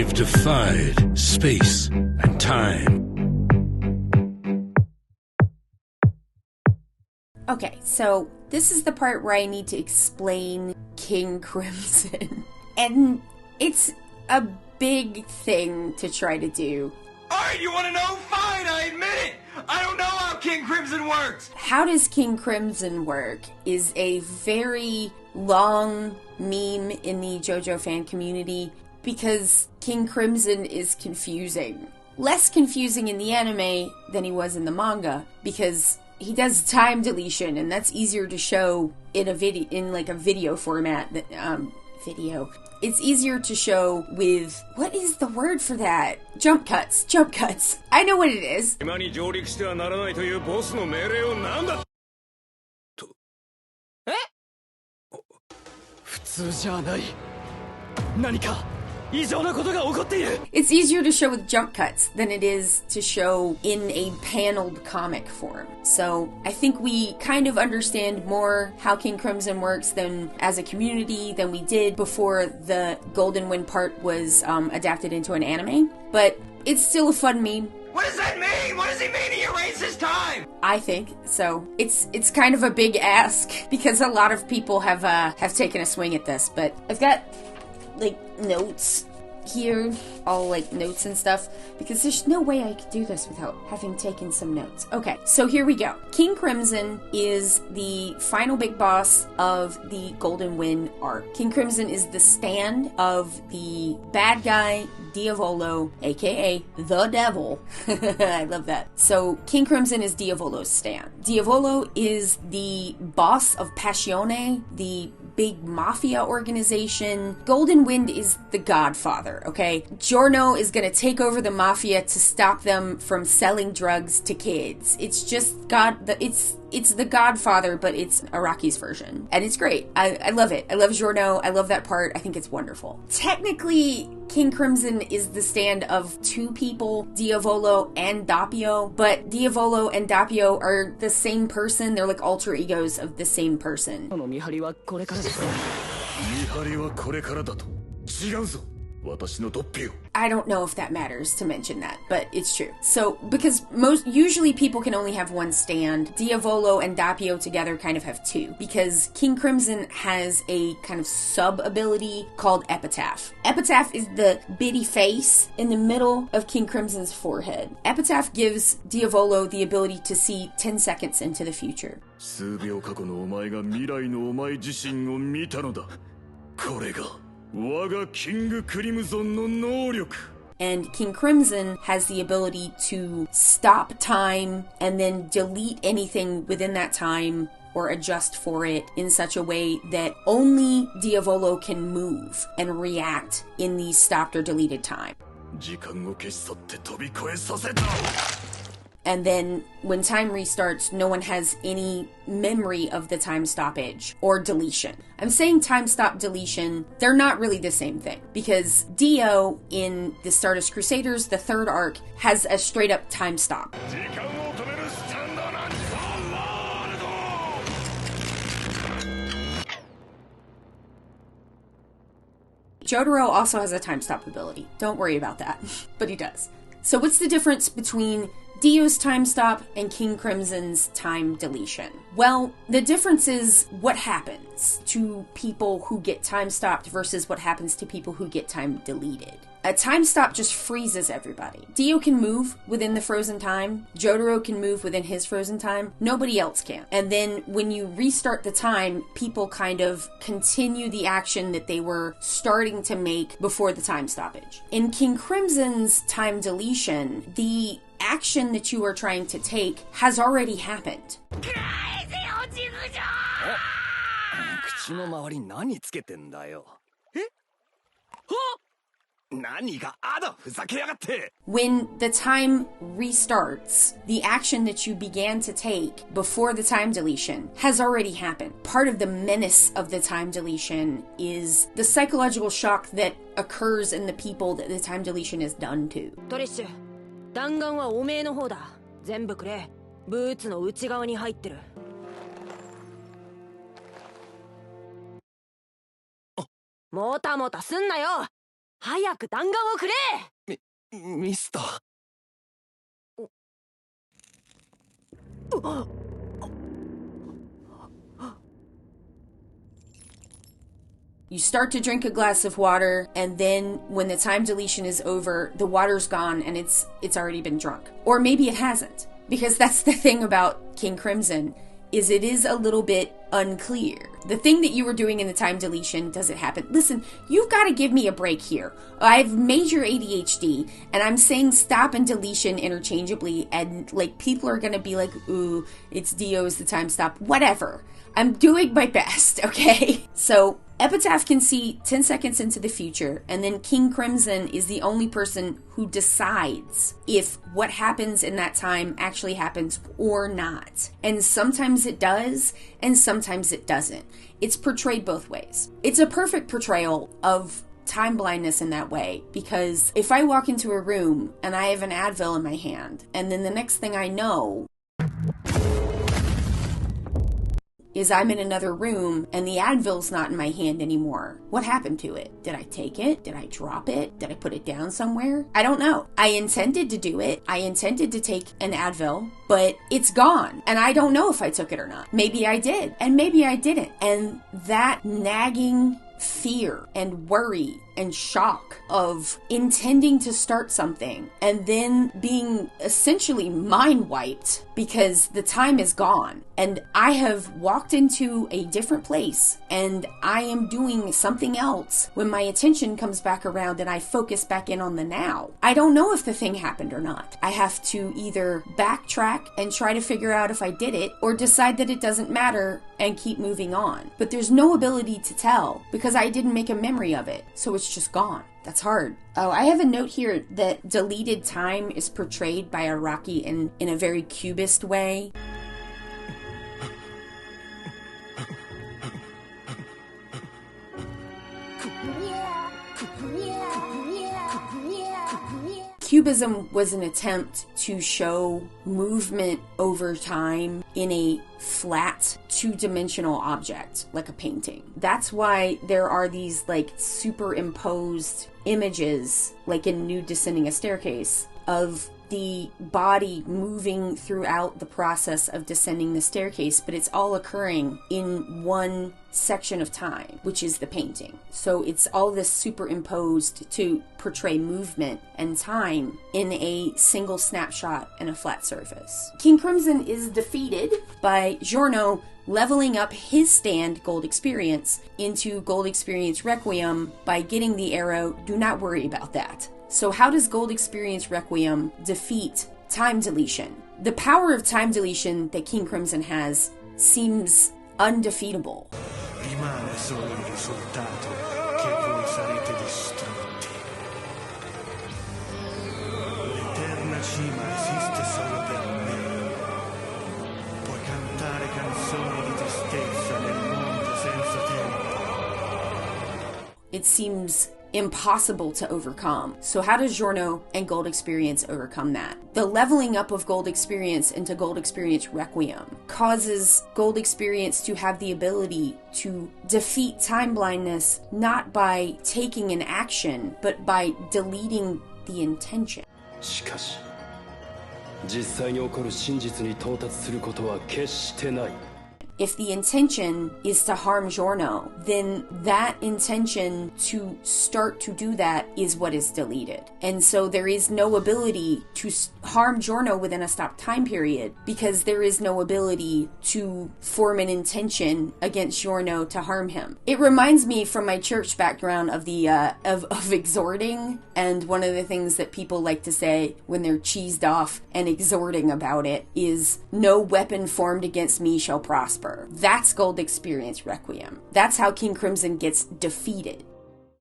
I've defied space and time. Okay, so this is the part where I need to explain King Crimson. And it's a big thing to try to do. Alright, you wanna know? Fine, I admit it! I don't know how King Crimson works! How does King Crimson work is a very long meme in the JoJo fan community because King Crimson is confusing. Less confusing in the anime than he was in the manga because he does time deletion, and that's easier to show in a video format. Video. It's easier to show with, what is the word for that? Jump cuts. I know what it is. It's easier to show with jump cuts than it is to show in a paneled comic form. So I think we kind of understand more how King Crimson works than as a community than we did before the Golden Wind part was adapted into an anime. But it's still a fun meme. What does that mean? What does he mean he erases time? I think so. It's kind of a big ask because a lot of people have taken a swing at this, but I've got notes here, all notes and stuff, because there's no way I could do this without having taken some notes. Okay, so here we go. King Crimson is the final big boss of the Golden Wind arc. King Crimson is the stand of the bad guy Diavolo, aka the devil. I love that. So King Crimson is Diavolo's stand. Diavolo is the boss of Passione, the big mafia organization. Golden Wind is the godfather, okay? Giorno is gonna take over the mafia to stop them from selling drugs to kids. It's just it's the Godfather, but it's Araki's version. And it's great. I love it. I love Giorno. I love that part. I think it's wonderful. Technically, King Crimson is the stand of two people, Diavolo and Doppio, but Diavolo and Doppio are the same person. They're like alter egos of the same person. I don't know if that matters to mention that, but it's true. So, because usually people can only have one stand, Diavolo and Doppio together kind of have two, because King Crimson has a kind of sub-ability called Epitaph. Epitaph is the bitty face in the middle of King Crimson's forehead. Epitaph gives Diavolo the ability to see 10 seconds into the future. And King Crimson has the ability to stop time and then delete anything within that time or adjust for it in such a way that only Diavolo can move and react in the stopped or deleted time. And then when time restarts, no one has any memory of the time stoppage or deletion. I'm saying time stop deletion, they're not really the same thing, because Dio in the Stardust Crusaders, the third arc, has a straight up time stop. Jotaro also has a time stop ability. Don't worry about that, but he does. So what's the difference between Dio's time stop and King Crimson's time deletion? Well, the difference is what happens to people who get time stopped versus what happens to people who get time deleted. A time stop just freezes everybody. Dio can move within the frozen time. Jotaro can move within his frozen time. Nobody else can. And then when you restart the time, people kind of continue the action that they were starting to make before the time stoppage. In King Crimson's time deletion, the action that you are trying to take has already happened. When the time restarts, the action that you began to take before the time deletion has already happened. Part of the menace of the time deletion is the psychological shock that occurs in the people that the time deletion is done to. 弾丸はおめえの方だ。全部くれ。ブーツの内側に入ってる。もたもたすんなよ。早く弾丸をくれ。ミスター。You start to drink a glass of water, and then when the time deletion is over, the water's gone and it's already been drunk. Or maybe it hasn't. Because that's the thing about King Crimson, is it is a little bit unclear. The thing that you were doing in the time deletion, does it happen? Listen, you've got to give me a break here. I have major ADHD, and I'm saying stop and deletion interchangeably, and like people are going to be like, ooh, it's Dio is the time stop. Whatever. I'm doing my best, okay? So, Epitaph can see 10 seconds into the future, and then King Crimson is the only person who decides if what happens in that time actually happens or not. And sometimes it does, and sometimes it doesn't. It's portrayed both ways. It's a perfect portrayal of time blindness in that way, because if I walk into a room and I have an Advil in my hand, and then the next thing I know is I'm in another room and the Advil's not in my hand anymore. What happened to it? Did I take it? Did I drop it? Did I put it down somewhere? I don't know. I intended to do it. I intended to take an Advil, but it's gone. And I don't know if I took it or not. Maybe I did, and maybe I didn't. And that nagging fear and worry and shock of intending to start something and then being essentially mind wiped because the time is gone and I have walked into a different place and I am doing something else when my attention comes back around and I focus back in on the now. I don't know if the thing happened or not. I have to either backtrack and try to figure out if I did it or decide that it doesn't matter and keep moving on. But there's no ability to tell because I didn't make a memory of it, so it's just gone. That's hard. Oh, I have a note here that deleted time is portrayed by Araki in a very cubist way. Cubism was an attempt to show movement over time in a flat, two-dimensional object, like a painting. That's why there are these, like, superimposed images, like in Nude Descending a Staircase, of the body moving throughout the process of descending the staircase, but it's all occurring in one section of time, which is the painting. So it's all this superimposed to portray movement and time in a single snapshot and a flat surface. King Crimson is defeated by Giorno leveling up his stand Gold Experience into Gold Experience Requiem by getting the arrow. Do not worry about that. So how does Gold Experience Requiem defeat time deletion? The power of time deletion that King Crimson has seems undefeatable. Rimane solo il risultato che voi sarete distrutti. L'eterna cima esiste solo per me. Puoi cantare canzoni di tristezza nel mondo senza tempo. It seems impossible to overcome. So how does Giorno and Gold Experience overcome that? The leveling up of Gold Experience into Gold Experience Requiem causes Gold Experience to have the ability to defeat time blindness not by taking an action, but by deleting the intention. しかし、実際に起こる真実に到達することは決してない。If the intention is to harm Giorno, then that intention to start to do that is what is deleted. And so there is no ability to harm Giorno within a stopped time period because there is no ability to form an intention against Giorno to harm him. It reminds me from my church background of the of exhorting, and one of the things that people like to say when they're cheesed off and exhorting about it is, "No weapon formed against me shall prosper." That's Gold Experience Requiem. That's how King Crimson gets defeated.